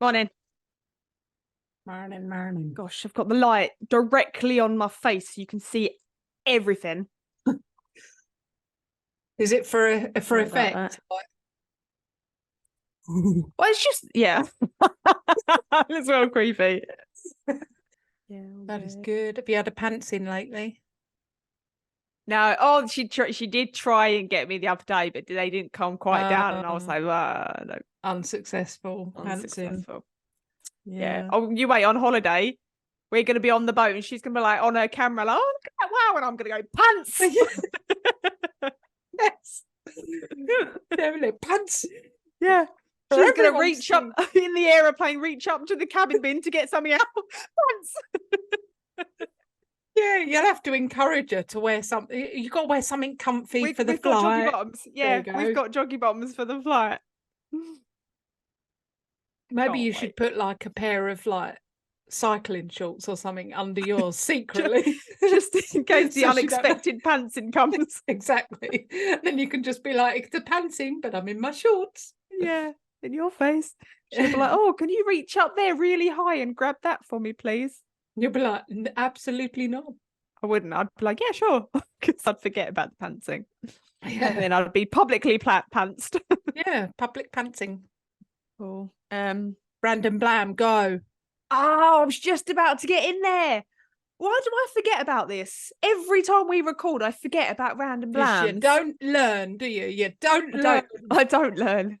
Morning. Morning. Gosh, I've got the light directly on my face so you can see everything. Is it for effect? Well, it's just, yeah. It's well creepy. Yeah, That is good. Have you had a pants in lately? No, she did try and get me the other day, but they didn't come quite down, and I was like, no. Unsuccessful. Yeah. Oh, you wait, on holiday, we're going to be on the boat, and she's going to be like on her camera, like, oh, look at that, wow, and I'm going to go, pants. Yes. Definitely pants. Yeah. She's going to reach up in the aeroplane, reach up to the cabin bin to get something out. Pants. Yeah, you'll have to encourage her to wear something. You've got to wear something comfy for the we've flight. got joggy bottoms. Yeah, we've got joggy bottoms for the flight. Maybe you should put like a pair of like cycling shorts or something under yours secretly. just in case the unexpected pantsing comes. Exactly. Then you can just be like, the pantsing, but I'm in my shorts. Yeah, in your face. She'll be like, oh, can you reach up there really high and grab that for me, please? You'll be like, absolutely not. I wouldn't. I'd be like, yeah, sure. Because I'd forget about the pantsing. Yeah. And then I'd be publicly pantsed. Yeah, public pantsing. Cool. Random blam, go. Oh, I was just about to get in there. Why do I forget about this? Every time we record, I forget about random blams. You don't learn, do you? You don't learn. I don't learn.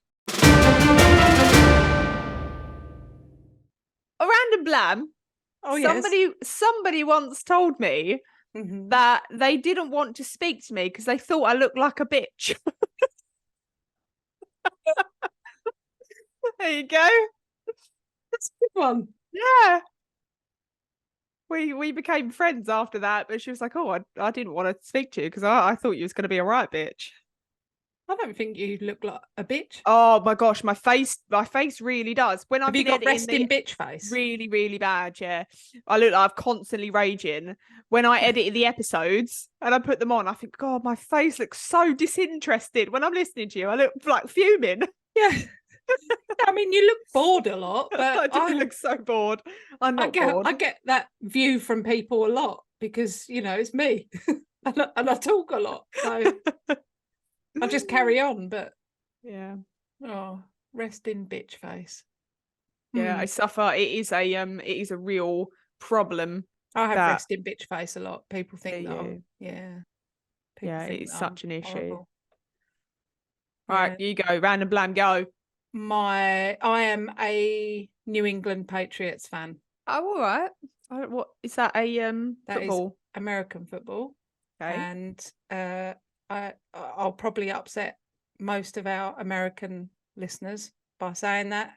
A random blam. Oh, somebody once told me that they didn't want to speak to me because they thought I looked like a bitch. There you go. That's a good one. Yeah. We became friends after that, but she was like, oh, I didn't want to speak to you because I thought you was going to be a right bitch. I don't think you look like a bitch. Oh my gosh, my face really does. When Have you got resting bitch face? Really, really bad, yeah. I look like I'm constantly raging. When I edited the episodes and I put them on, I think, God, my face looks so disinterested. When I'm listening to you, I look like fuming. Yeah. I mean, you look bored a lot, but I do look so bored. I'm not bored. I get that view from people a lot because, you know, it's me and I talk a lot. So I just carry on, but yeah. Oh, rest in bitch face. Yeah, I suffer. It is a real problem. I have rest in bitch face a lot. People think that it's such an issue. Horrible. All right, you go. Random blam, go. I am a New England Patriots fan. Oh, all right. What is that? That football? Is American football. Okay. And I'll probably upset most of our American listeners by saying that.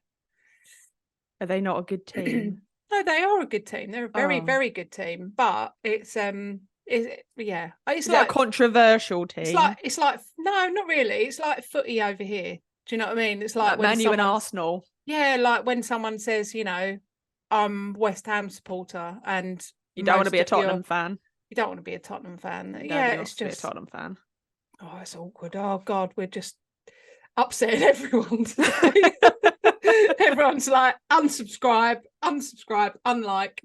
Are they not a good team? No, they are a good team. They're a very, very good team. But it's it's like a controversial team. It's like no, not really. It's like footy over here. Do you know what I mean? It's like when Man U and Arsenal. Yeah, like when someone says, you know, I'm West Ham supporter, and you don't want to be a Tottenham fan. You don't want to be a Tottenham fan. It's just a Tottenham fan. Oh, it's awkward. Oh God, we're just upsetting everyone today. Everyone's like, unsubscribe, unlike.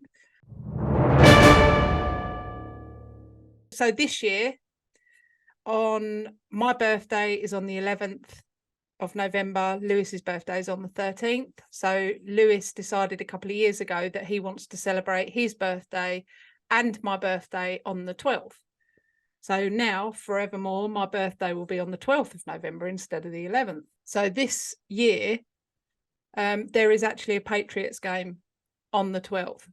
So this year, on my birthday is on the 11th of November. Lewis's birthday is on the 13th. So Lewis decided a couple of years ago that he wants to celebrate his birthday and my birthday on the 12th. So now, forevermore, my birthday will be on the 12th of November instead of the 11th. So this year, there is actually a Patriots game on the 12th.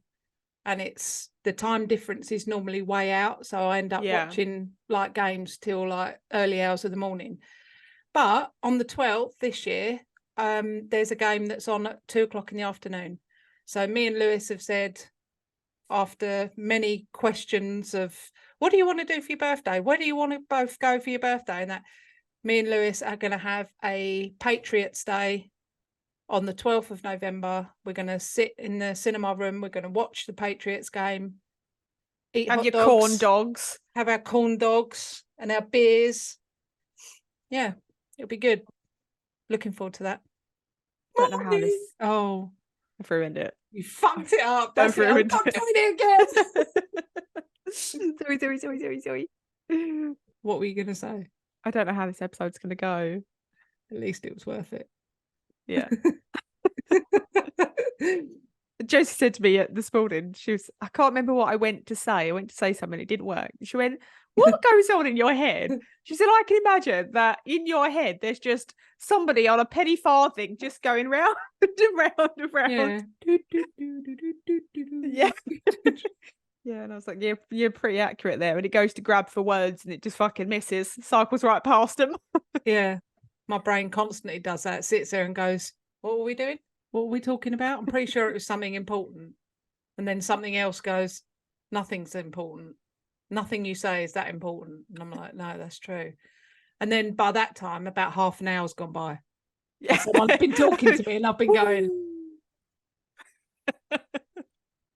And it's the time difference is normally way out. So I end up watching like games till like early hours of the morning. But on the 12th this year, there's a game that's on at 2:00 in the afternoon. So me and Lewis have said, after many questions of, what do you want to do for your birthday? Where do you want to both go for your birthday? And that, me and Lewis are going to have a Patriots Day on the 12th of November. We're going to sit in the cinema room. We're going to watch the Patriots game. Have your corn dogs. Have our corn dogs and our beers. Yeah, it'll be good. Looking forward to that. Don't know how this. Oh, I've ruined it. You fucked it up. I've That's it. I'm ruined not it. doing it again. Sorry. What were you going to say? I don't know how this episode's going to go. At least it was worth it. Yeah. Josie said to me this morning, I can't remember what I went to say. I went to say something, it didn't work. She went, what goes on in your head? She said, I can imagine that in your head, there's just somebody on a penny farthing just going round and round and round. Yeah. Yeah. Yeah, and I was like, you're pretty accurate there. And it goes to grab for words and it just fucking misses, cycles right past them. Yeah. My brain constantly does that. It sits there and goes, what were we doing? What were we talking about? I'm pretty sure it was something important. And then something else goes, nothing's important. Nothing you say is that important. And I'm like, no, that's true. And then by that time, about half an hour's gone by. Yeah. Someone's been talking to me and I've been going,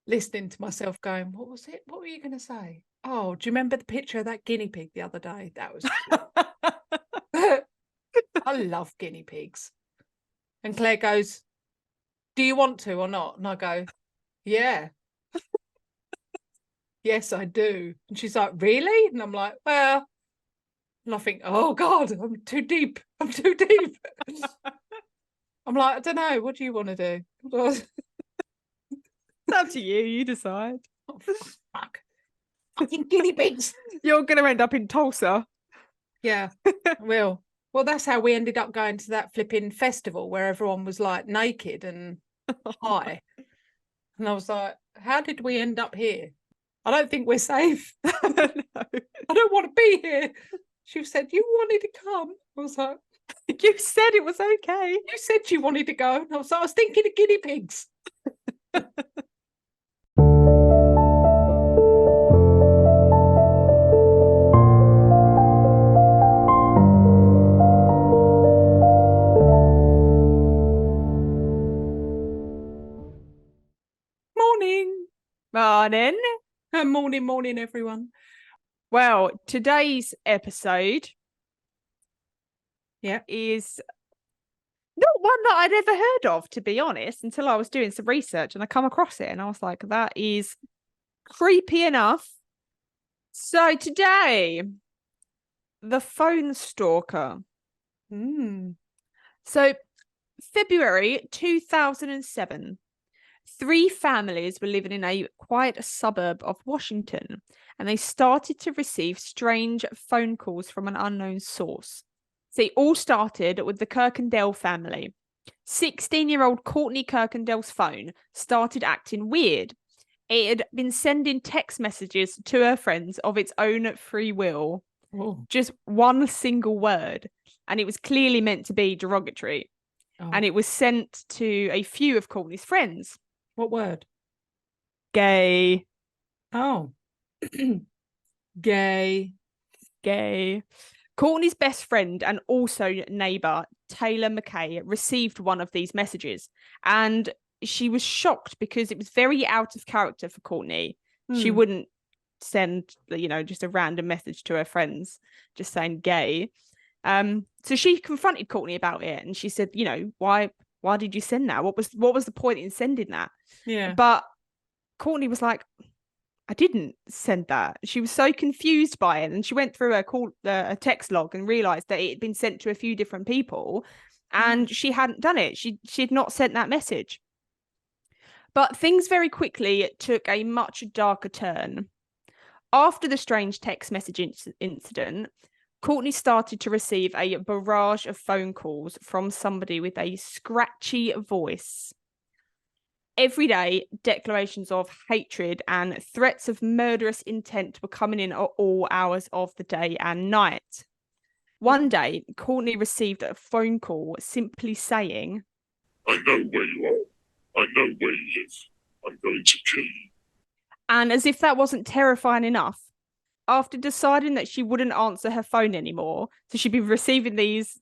listening to myself going, what was it? What were you going to say? Oh, do you remember the picture of that guinea pig the other day? That was I love guinea pigs. And Claire goes, do you want to or not? And I go, yeah. Yes, I do. And she's like, really? And I'm like, well, and I think, oh God, I'm too deep. I'm too deep. I'm like, I don't know. What do you want to do? It's up to you. You decide. Oh, fuck. Fucking guinea pigs. You're going to end up in Tulsa. Yeah, will. Well, that's how we ended up going to that flipping festival where everyone was like naked and high. And I was like, how did we end up here? I don't think we're safe. No. I don't want to be here. She said, you wanted to come. I was like, You said it was okay. you said you wanted to go. And I was like, I was thinking of guinea pigs. Morning. Morning, everyone. Well, today's episode is not one that I'd ever heard of, to be honest, until I was doing some research and I come across it and I was like, that is creepy enough. So today, the phone stalker. So February 2007. 3 families were living in a quiet suburb of Washington, and they started to receive strange phone calls from an unknown source. So it all started with the Kuykendall family. 16-year-old Courtney Kuykendall's phone started acting weird. It had been sending text messages to her friends of its own free will. Oh. Just one single word, and it was clearly meant to be derogatory. Oh. And it was sent to a few of Courtney's friends. What word? Gay. Oh. Gay. Courtney's best friend and also neighbour, Taylor McKay, received one of these messages. And she was shocked because it was very out of character for Courtney. She wouldn't send, just a random message to her friends, just saying gay. So she confronted Courtney about it, and she said, why did you send that? What was the point in sending that? Yeah. But Courtney was like, I didn't send that. She was so confused by it, and she went through a text log and realized that it had been sent to a few different people, and she hadn't done it. She had not sent that message. But things very quickly took a much darker turn. After the strange text message incident, Courtney started to receive a barrage of phone calls from somebody with a scratchy voice. Every day, declarations of hatred and threats of murderous intent were coming in at all hours of the day and night. One day, Courtney received a phone call simply saying, I know where you are. I know where you live. I'm going to kill you. And as if that wasn't terrifying enough, after deciding that she wouldn't answer her phone anymore, so she'd be receiving these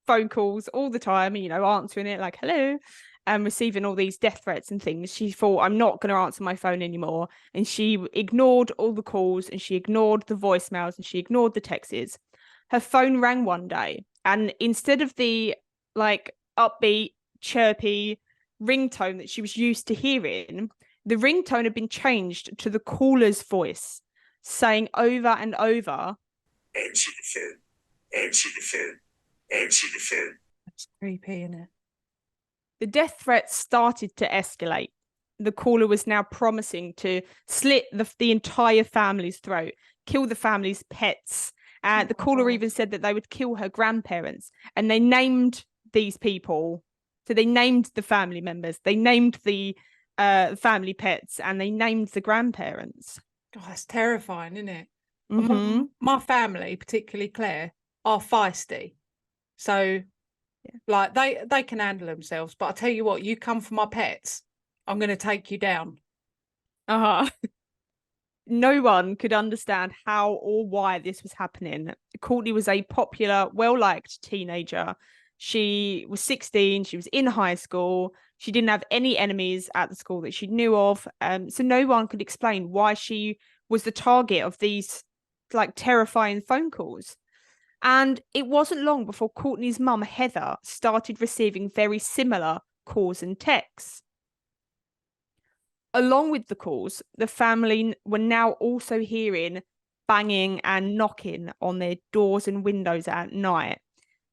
phone calls all the time, answering it like, hello, and receiving all these death threats and things, she thought, I'm not going to answer my phone anymore. And she ignored all the calls, and she ignored the voicemails, and she ignored the texts. Her phone rang one day, and instead of the upbeat, chirpy, ringtone that she was used to hearing, the ringtone had been changed to the caller's voice, saying over and over, "Answer the phone. Answer the phone. Answer the phone." That's creepy, isn't it? The death threats started to escalate. The caller was now promising to slit the entire family's throat, kill the family's pets. The caller even said that they would kill her grandparents, and they named these people. So they named the family members, they named the family pets, and they named the grandparents. God, that's terrifying, isn't it? Mm-hmm. My family, particularly Claire, are feisty. So like they can handle themselves. But I tell you what, you come for my pets, I'm going to take you down. Uh-huh. No one could understand how or why this was happening. Courtney was a popular, well-liked teenager. She was 16. She was in high school. She didn't have any enemies at the school that she knew of. So no one could explain why she was the target of these like terrifying phone calls. And it wasn't long before Courtney's mum, Heather, started receiving very similar calls and texts. Along with the calls, the family were now also hearing banging and knocking on their doors and windows at night.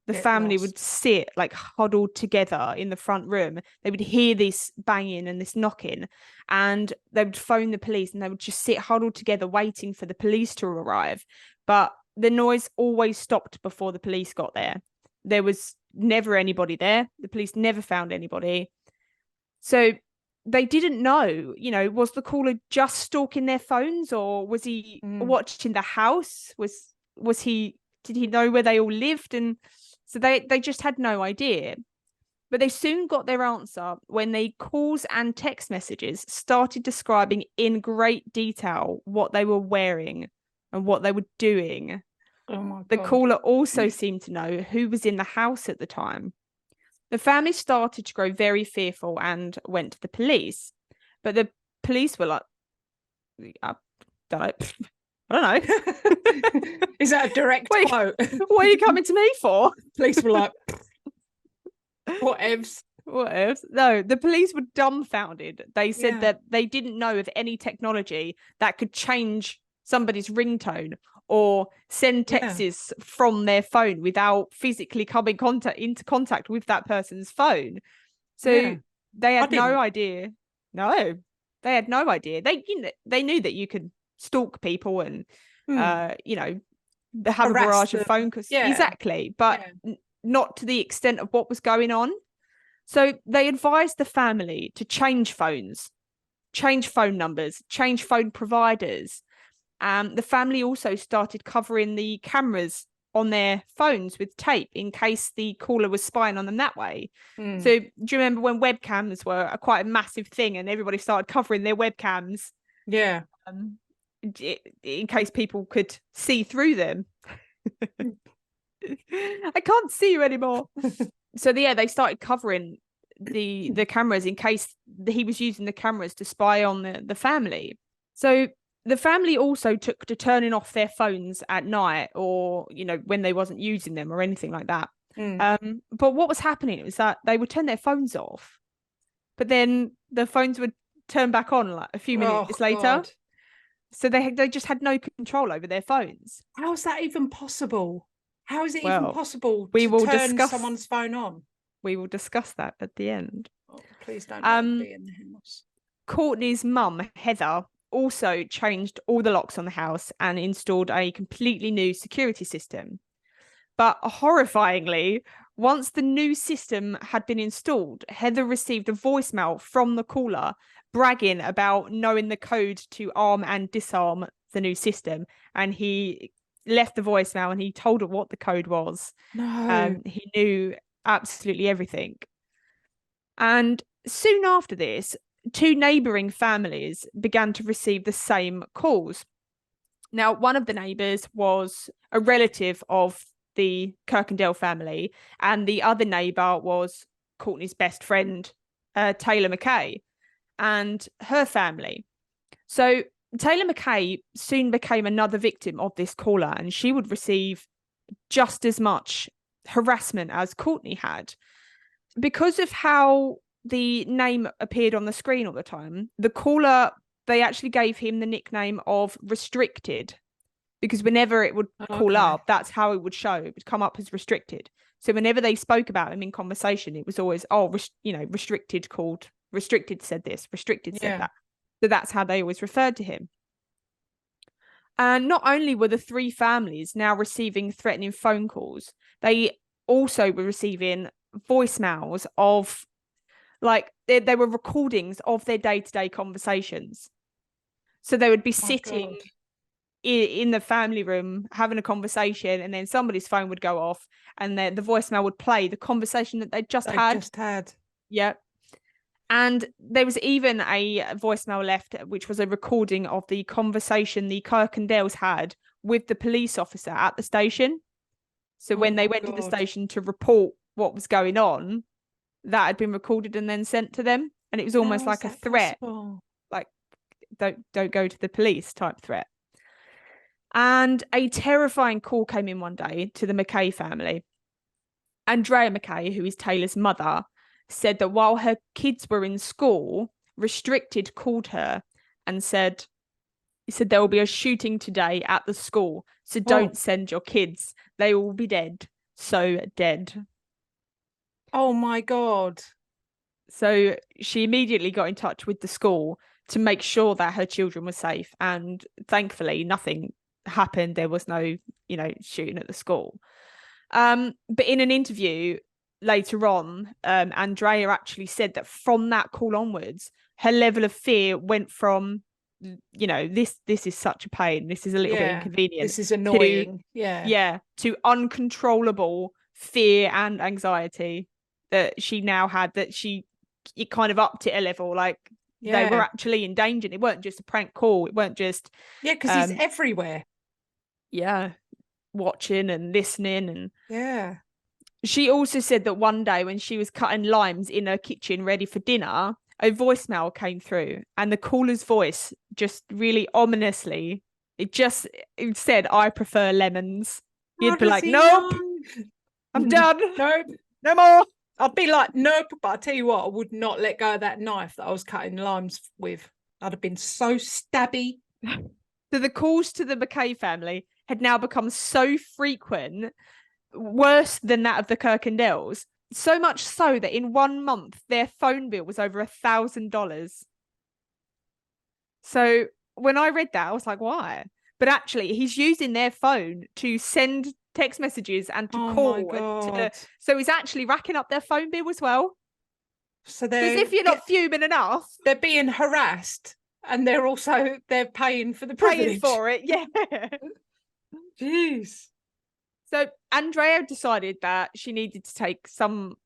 The family would sit like huddled together in the front room. They would hear this banging and this knocking, and they would phone the police, and they would just sit huddled together waiting for the police to arrive. But the noise always stopped before the police got there. There was never anybody there. The police never found anybody. So they didn't know, was the caller just stalking their phones, or was he watching the house? Did he know where they all lived? And so they just had no idea. But they soon got their answer when the calls and text messages started describing in great detail what they were wearing and what they were doing. Oh my God. The caller also seemed to know who was in the house at the time. The family started to grow very fearful and went to the police. But the police were like, I don't know. Is that a direct quote? What are you coming to me for? Police were like, whatevs. No, the police were dumbfounded. They said that they didn't know of any technology that could change somebody's ringtone or send texts from their phone without physically coming into contact with that person's phone. So they had no idea. No, they had no idea. They knew that you could stalk people and have a barrage of phone calls. Yeah. Exactly, but not to the extent of what was going on. So they advised the family to change phones, change phone numbers, change phone providers. The family also started covering the cameras on their phones with tape in case the caller was spying on them that way. So do you remember when webcams were quite a massive thing and everybody started covering their webcams? Yeah. In case people could see through them. I can't see you anymore. So they started covering the cameras in case he was using the cameras to spy on the family. So the family also took to turning off their phones at night or, when they wasn't using them or anything like that. But what was happening was that they would turn their phones off, but then the phones would turn back on like a few minutes later. God. So they just had no control over their phones. How is that even possible? How is it even possible to turn someone's phone on? We will discuss that at the end. Oh, please don't let me be in the house. Courtney's mum, Heather, also changed all the locks on the house and installed a completely new security system. But horrifyingly, once the new system had been installed, Heather received a voicemail from the caller bragging about knowing the code to arm and disarm the new system. And he left the voicemail and he told her what the code was. No. He knew absolutely everything. And soon after this, 2 neighbouring families began to receive the same calls. Now, one of the neighbours was a relative of the Kuykendall family, and the other neighbour was Courtney's best friend, Taylor McKay, and her family. So Taylor McKay soon became another victim of this caller, and she would receive just as much harassment as Courtney had. Because of how the name appeared on the screen all the time, the caller, they actually gave him the nickname of Restricted, because whenever it would call up, that's how it would show. It would come up as restricted. So whenever they spoke about him in conversation, it was always, Restricted called, Restricted said this, Restricted said that. So that's how they always referred to him. And not only were the three families now receiving threatening phone calls, they also were receiving voicemails of, like, they were recordings of their day-to-day conversations. So they would be sitting in the family room having a conversation, and then somebody's phone would go off, and then the voicemail would play the conversation that they just had. Yeah. And there was even a voicemail left, which was a recording of the conversation the Kuykendalls had with the police officer at the station. So when they went to the station to report what was going on, that had been recorded and then sent to them. And it was almost like a threat, like, don't go to the police type threat. And a terrifying call came in one day to the McKay family. Andrea McKay, who is Taylor's mother, said that while her kids were in school, Restricted called her and said, there will be a shooting today at the school, so don't send your kids. They will be dead. So dead. Oh my God. So she immediately got in touch with the school to make sure that her children were safe. And thankfully, nothing happened. There was no, shooting at the school. But in an interview later on, Andrea actually said that from that call onwards, her level of fear went from, this is such a pain, this is a little bit inconvenient, this is annoying, to uncontrollable fear and anxiety that she now had, that it kind of upped it a level. Like, they were actually in danger. It weren't just a prank call. It weren't just because he's everywhere. Watching and listening. And she also said that one day when she was cutting limes in her kitchen ready for dinner, a voicemail came through, and the caller's voice just really ominously, it said, "I prefer lemons." You'd be like, "Nope, I'm done. Nope, no more." I'd be like, "Nope," but I tell you what, I would not let go of that knife that I was cutting limes with. I'd have been so stabby. So the calls to the McKay family had now become so frequent, worse than that of the Kuykendalls, so much so that in 1 month their phone bill was over $1,000. So when I read that, I was like, why? But actually, he's using their phone to send text messages and to call. So he's actually racking up their phone bill as well. So as if you're not fuming enough, they're being harassed, and they're paying for the privilege. Paying for it, yeah. Jeez. So Andrea decided that she needed to take some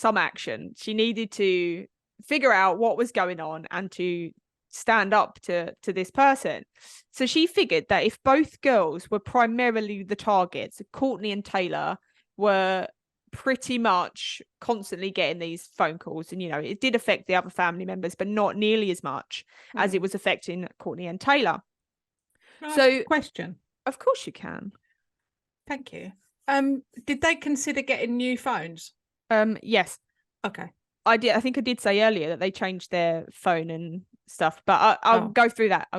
action. She needed to figure out what was going on and to stand up to this person. So she figured that if both girls were primarily the targets, Courtney and Taylor were pretty much constantly getting these phone calls, and it did affect the other family members, but not nearly as much as it was affecting Courtney and Taylor. So, question. Of course you can. Thank you. Did they consider getting new phones? Yes. Okay. I think I did say earlier that they changed their phone and stuff, but I'll go through that.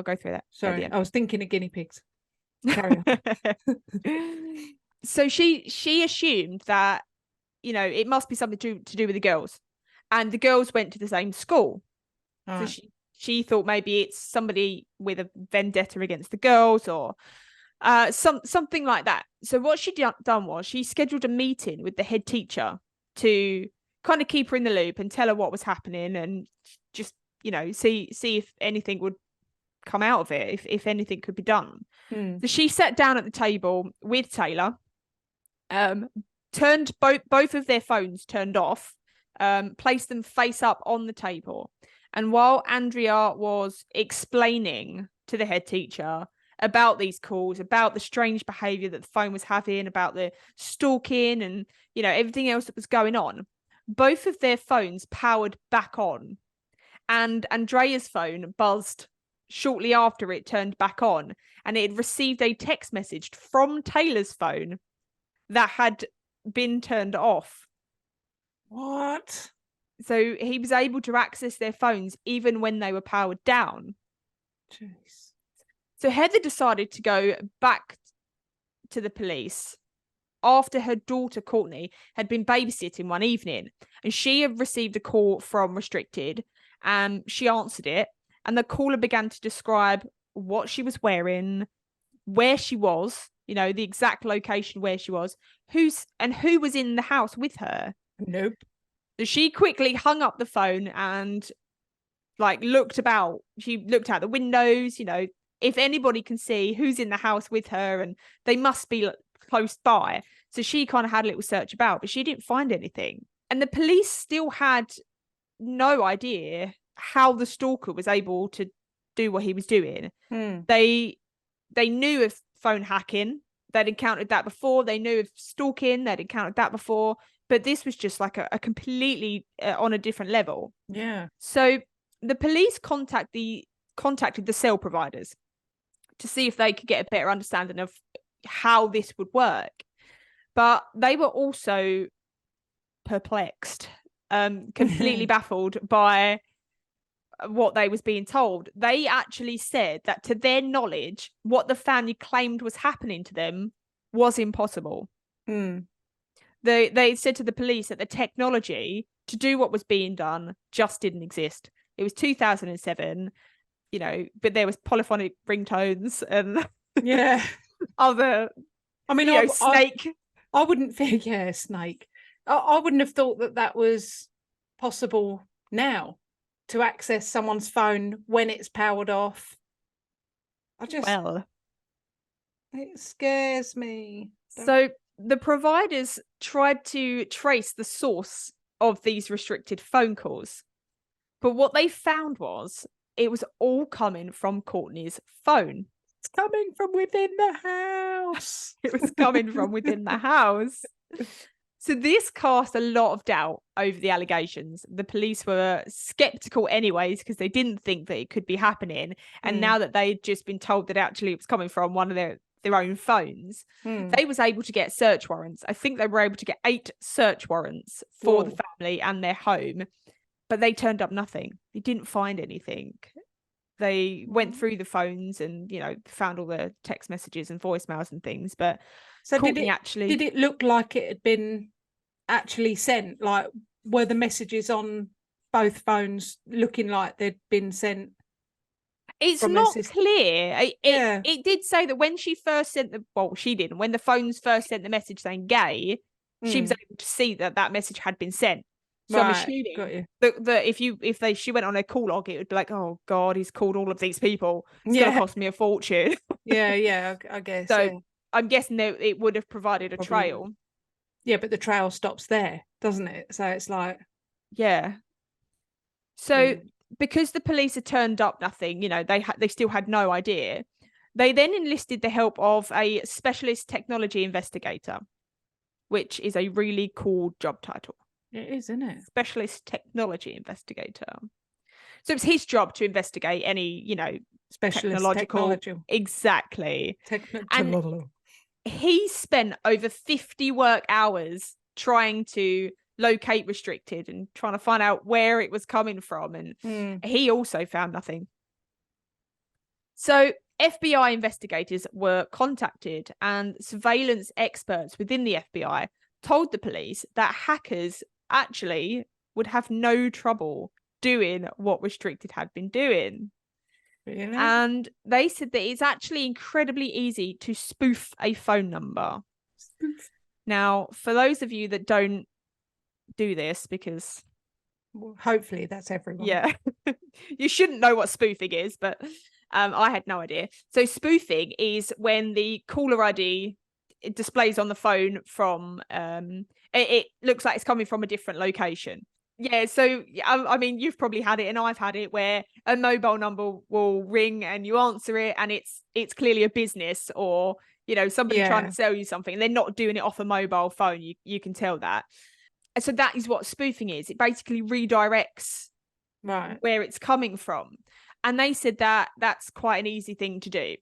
Sorry, I was thinking of guinea pigs. Carry on. So she assumed that, it must be something to do with the girls, and the girls went to the same school. So she thought maybe it's somebody with a vendetta against the girls, or something like that. So what she done was she scheduled a meeting with the head teacher to kind of keep her in the loop and tell her what was happening, and just see if anything would come out of it, if anything could be done. So she sat down at the table with Taylor, turned both of their phones turned off, placed them face up on the table, and while Andrea was explaining to the head teacher about these calls, about the strange behavior that the phone was having, about the stalking and everything else that was going on, both of their phones powered back on, and Andrea's phone buzzed shortly after it turned back on, and it had received a text message from Taylor's phone that had been turned off. What? So he was able to access their phones even when they were powered down. Jeez. So Heather decided to go back to the police after her daughter Courtney had been babysitting one evening, and she had received a call from Restricted, and she answered it, and the caller began to describe what she was wearing, where she was, the exact location where she was, who was in the house with her. Nope. So she quickly hung up the phone and looked about. She looked out the windows, if anybody can see who's in the house with her, and they must be close by. So she kind of had a little search about, but she didn't find anything. And the police still had no idea how the stalker was able to do what he was doing. They knew of phone hacking. They'd encountered that before. They knew of stalking. They'd encountered that before. But this was just like a completely on a different level. Yeah. So the police contacted the cell providers to see if they could get a better understanding of how this would work. But they were also perplexed, completely baffled by what they was being told. They actually said that, to their knowledge, what the family claimed was happening to them was impossible. They said to the police that the technology to do what was being done just didn't exist. It was 2007, but there was polyphonic ringtones and other. I mean, Snake. I wouldn't think, snake. I wouldn't have thought that was possible now, to access someone's phone when it's powered off. It scares me. So the providers tried to trace the source of these restricted phone calls, but what they found was it was all coming from Courtney's phone. It's coming from within the house. It was coming from within the house. So this cast a lot of doubt over the allegations. The police were skeptical anyways, because they didn't think that it could be happening. And now that they'd just been told that actually it was coming from one of their own phones, they was able to get search warrants. I think they were able to get 8 search warrants for the family and their home, but they turned up nothing. They didn't find anything. They went through the phones and, found all the text messages and voicemails and things. But so did it look like it had been actually sent? Like, were the messages on both phones looking like they'd been sent? It's not clear. It did say that when she first sent she didn't. When the phones first sent the message saying gay, she was able to see that message had been sent. So I'm assuming that she went on a call log, it would be like, oh God, he's called all of these people. It's going to cost me a fortune. I guess. So I'm guessing that it would have provided a trail. Yeah, but the trail stops there, doesn't it? So it's like... Yeah. So because the police had turned up nothing, they still had no idea. They then enlisted the help of a specialist technology investigator, which is a really cool job title. It is, isn't it? Specialist technology investigator. So it's his job to investigate any, specialist technology. Exactly. And he spent over 50 work hours trying to locate Restricted and trying to find out where it was coming from. And he also found nothing. So FBI investigators were contacted, and surveillance experts within the FBI told the police that hackers actually would have no trouble doing what Restricted had been doing. Really? And they said that it's actually incredibly easy to spoof a phone number. Now, for those of you that don't do this, because hopefully that's everyone. Yeah. You shouldn't know what spoofing is, but I had no idea. So spoofing is when the caller ID it displays on the phone from it looks like it's coming from a different location. Yeah, so I mean, you've probably had it, and I've had it, where a mobile number will ring and you answer it, and it's clearly a business, or somebody trying to sell you something, and they're not doing it off a mobile phone. You can tell that. And so that is what spoofing is. It basically redirects where it's coming from, and they said that that's quite an easy thing to do.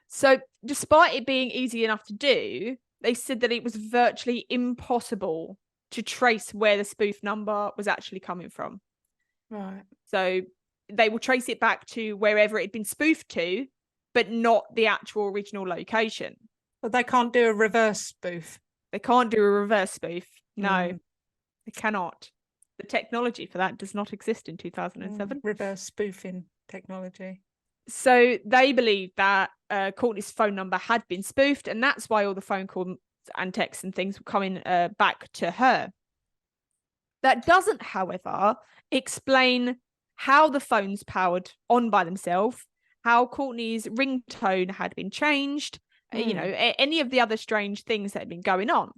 So despite it being easy enough to do, they said that it was virtually impossible to trace where the spoof number was actually coming from. Right. So they will trace it back to wherever it had been spoofed to, but not the actual original location. But they can't do a reverse spoof. They can't do a reverse spoof. No, Mm. they cannot. The technology for that does not exist in 2007. Reverse spoofing technology. So they believe that Courtney's phone number had been spoofed, and that's why all the phone calls and texts and things were coming back to her. That doesn't, however, explain how the phones powered on by themselves, how Courtney's ringtone had been changed, you know, any of the other strange things that had been going on.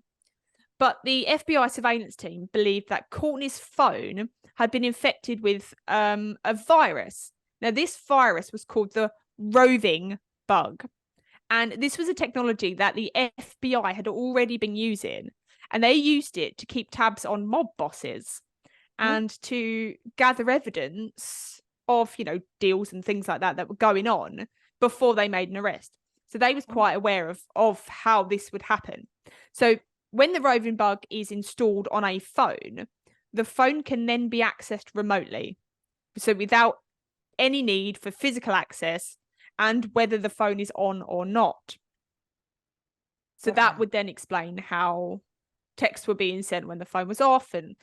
But the FBI surveillance team believed that Courtney's phone had been infected with a virus. Now, this virus was called the roving bug. And this was a technology that the FBI had already been using. And they used it to keep tabs on mob bosses and to gather evidence of, you know, deals and things like that were going on before they made an arrest. So they was quite aware of how this would happen. So when the roving bug is installed on a phone, the phone can then be accessed remotely. So without any need for physical access, and whether the phone is on or not. So that would then explain how texts were being sent when the phone was off and,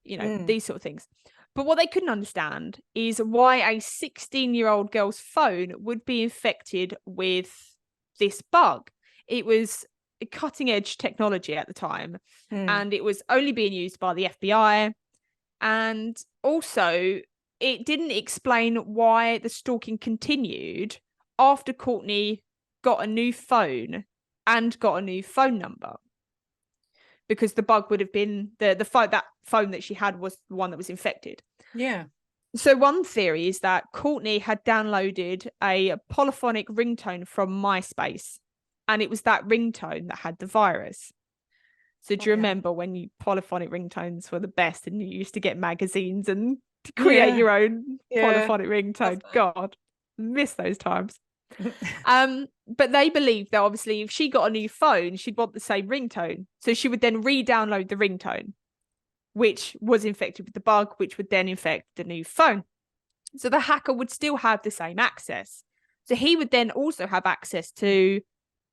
you know, these sort of things. But what they couldn't understand is why a 16-year-old girl's phone would be infected with this bug. It was cutting edge technology at the time, and it was only being used by the FBI. And also, it didn't explain why the stalking continued after Courtney got a new phone and got a new phone number, because the bug would have been the phone that she had was the one that was infected. Yeah. So one theory is that Courtney had downloaded a polyphonic ringtone from Myspace, and it was that ringtone that had the virus. So do you remember when polyphonic ringtones were the best, and you used to get magazines and create your own polyphonic ringtone? God, miss those times. But they believe that obviously if she got a new phone, she'd want the same ringtone. So she would then re-download the ringtone, which was infected with the bug, which would then infect the new phone. So the hacker would still have the same access. So he would then also have access to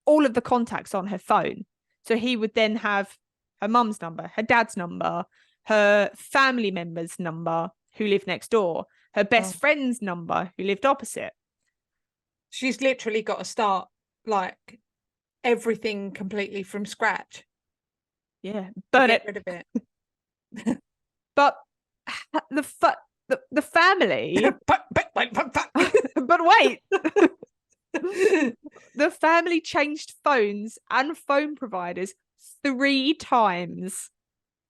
all of the contacts on her phone. So he would then have her mum's number, her dad's number, her family member's number who lived next door, her best friend's number who lived opposite. She's literally got to start like everything completely from scratch. Yeah, burn it. Get rid of it. But the family. But wait. The family changed phones and phone providers 3 times.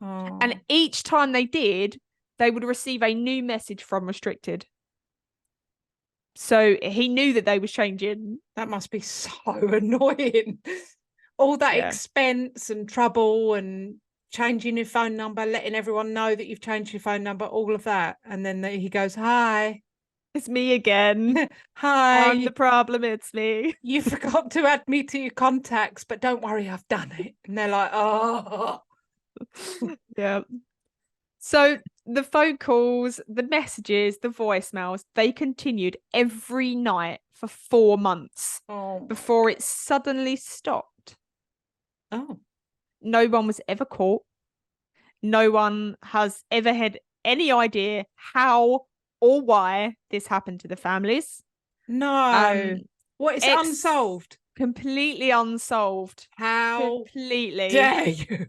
And each time they did, they would receive a new message from restricted. So he knew that they were changing. That must be so annoying. All that expense and trouble and changing your phone number, letting everyone know that you've changed your phone number, all of that. And then he goes, hi. It's me again. Hi. I'm the problem. It's me. You forgot to add me to your contacts, but don't worry, I've done it. And they're like, oh. Yeah. So the phone calls, the messages, the voicemails, they continued every night for 4 months before it suddenly stopped. Oh. No one was ever caught. No one has ever had any idea how or why this happened to the families. No. What is unsolved? Completely unsolved. How completely dare you?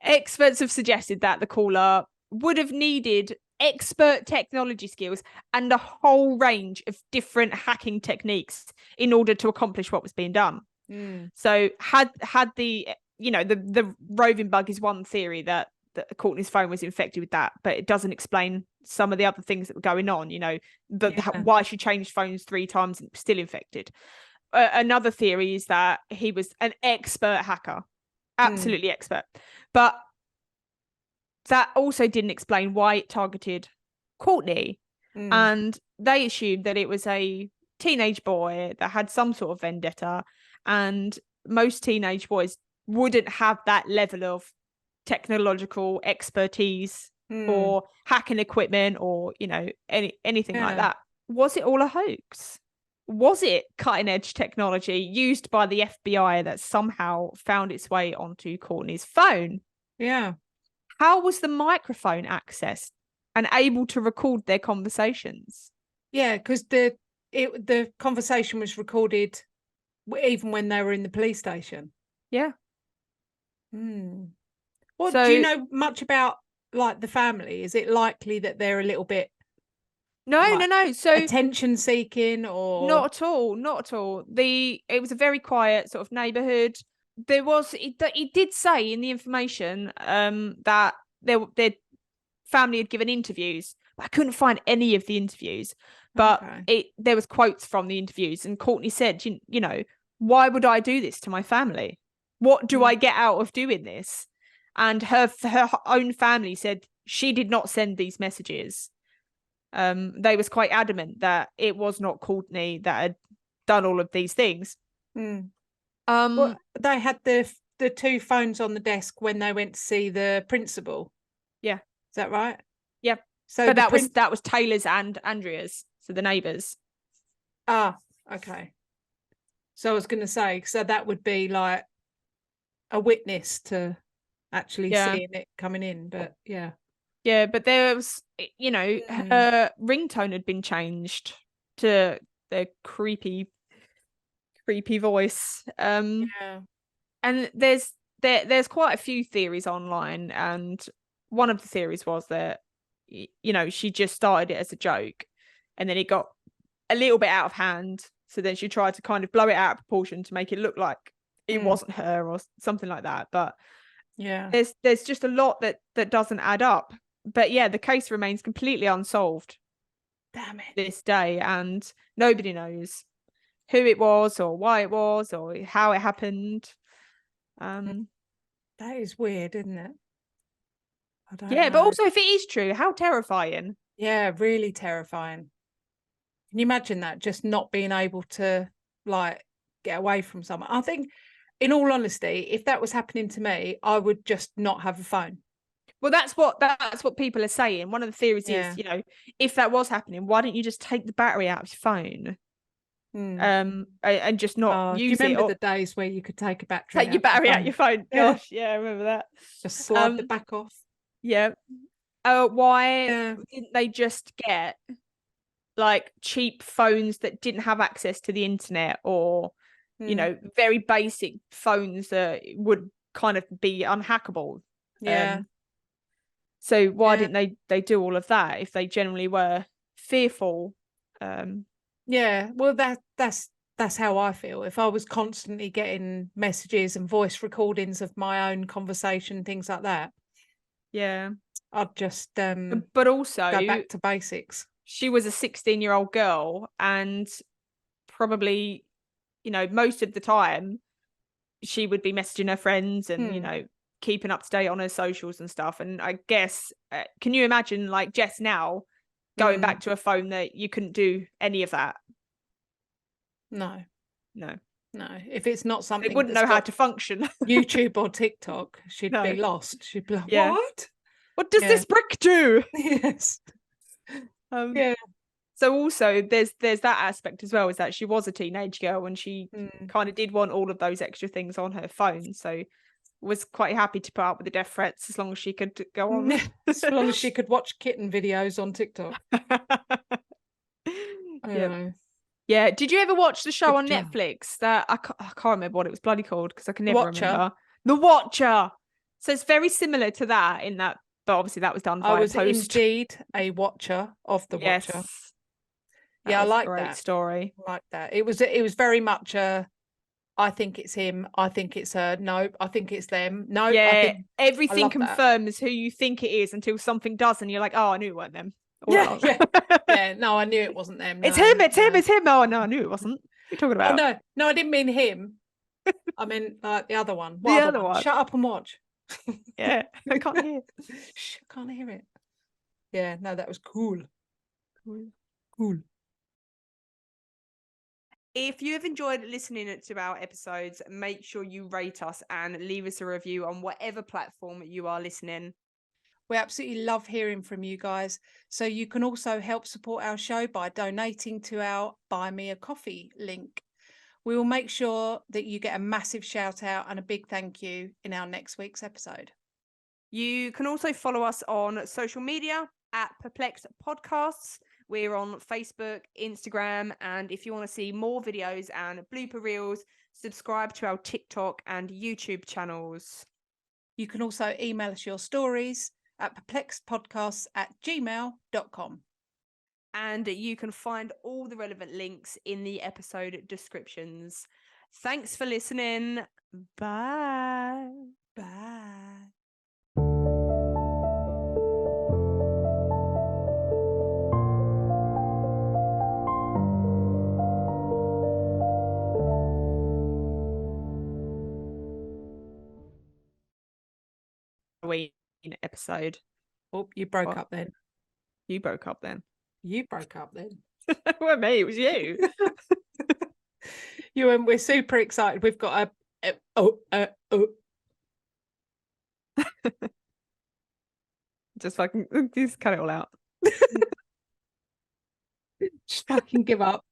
Experts have suggested that the caller would have needed expert technology skills and a whole range of different hacking techniques in order to accomplish what was being done. So had the, you know, the roving bug is one theory that Courtney's phone was infected with that, but it doesn't explain some of the other things that were going on, you know, why she changed phones 3 times and still infected. Another theory is that he was an expert hacker, absolutely expert, but that also didn't explain why it targeted Courtney. And they assumed that it was a teenage boy that had some sort of vendetta, and most teenage boys wouldn't have that level of technological expertise or hacking equipment or, you know, anything like that. Was it all a hoax? Was it cutting edge technology used by the FBI that somehow found its way onto Courtney's phone? Yeah. How was the microphone accessed and able to record their conversations? Yeah, because the conversation was recorded even when they were in the police station. Yeah. What do you know much about, like, the family? Is it likely that they're a little bit no. So attention seeking, or not at all, not at all. It was a very quiet sort of neighborhood. There was it did say in the information that their family had given interviews, but I couldn't find any of the interviews. But there was quotes from the interviews, and Courtney said, you know, why would I do this to my family? What do I get out of doing this? And her own family said she did not send these messages. They was quite adamant that it was not Courtney that had done all of these things. Well, they had the 2 phones on the desk when they went to see the principal. Yeah, is that right? Yeah. So but that was Taylor's and Andrea's, so the neighbours. Ah, okay. So I was going to say, so that would be like a witness to actually seeing it coming in, but yeah. Yeah, but there was, you know, her ringtone had been changed to the creepy voice. And there's quite a few theories online, and one of the theories was that, you know, she just started it as a joke, and then it got a little bit out of hand. So then she tried to kind of blow it out of proportion to make it look like it wasn't her or something like that. But yeah, there's just a lot that doesn't add up. But yeah, the case remains completely unsolved. Damn it. This day, and nobody knows who it was or why it was or how it happened. That is weird, isn't it? I don't know. But also, if it is true, how terrifying. Yeah, really terrifying. Can you imagine that, just not being able to, like, get away from someone? I think, in all honesty, if that was happening to me, I would just not have a phone. Well, that's what people are saying. One of the theories is, you know, if that was happening, why don't you just take the battery out of your phone? And just not use it. Do you remember the days where you could take a battery take your battery out your phone? Gosh, yeah, I remember that. Just slide the back off. Yeah. Why didn't they just get like cheap phones that didn't have access to the internet, or you know, very basic phones that would kind of be unhackable? So why didn't they do all of that if they generally were fearful? Yeah, well, that's how I feel. If I was constantly getting messages and voice recordings of my own conversation, things like that, I'd just but also go back to basics. She was a 16-year-old girl, and probably, you know, most of the time she would be messaging her friends and you know, keeping up to date on her socials and stuff. And I guess can you imagine, like, Jess now going back to a phone that you couldn't do any of that? No. If it's not something, they wouldn't know how to function. YouTube or TikTok, she'd be lost. She'd be like, what does this brick do? Yes. So also there's that aspect as well, is that she was a teenage girl and she kind of did want all of those extra things on her phone, so was quite happy to put up with the death threats as long as she could go on. As long as she could watch kitten videos on TikTok. Yeah. Did you ever watch the show on Netflix that I can't remember what it was bloody called, because I can never remember. The Watcher. So it's very similar to that in that, but obviously that was done via post. I was indeed a watcher of The Watcher. Yeah, I like that story. I like that. It was very much a, I think it's him, I think it's her, no, I think it's them. No, everything confirms who you think it is until something does, and you're like, oh, I knew it weren't them. No, I knew it wasn't them. No, it's him. Oh no, I knew it wasn't. What are you talking about? Oh, no, I didn't mean him. I mean the other one. The other one. Shut up and watch. I can't hear. Shh, I can't hear it. Yeah, no, that was cool. If you have enjoyed listening to our episodes, make sure you rate us and leave us a review on whatever platform you are listening. We absolutely love hearing from you guys. So you can also help support our show by donating to our Buy Me a Coffee link. We will make sure that you get a massive shout out and a big thank you in our next week's episode. You can also follow us on social media at Perplexed Podcasts. We're on Facebook, Instagram, and if you want to see more videos and blooper reels, subscribe to our TikTok and YouTube channels. You can also email us your stories at perplexedpodcasts@gmail.com. And you can find all the relevant links in the episode descriptions. Thanks for listening. Bye. Bye. Halloween episode. Oh, you broke What? up then. You broke up then. You broke up then. It wasn't me, it was you. You and we're super excited. We've got oh. Just fucking just cut it all out. Just fucking give up.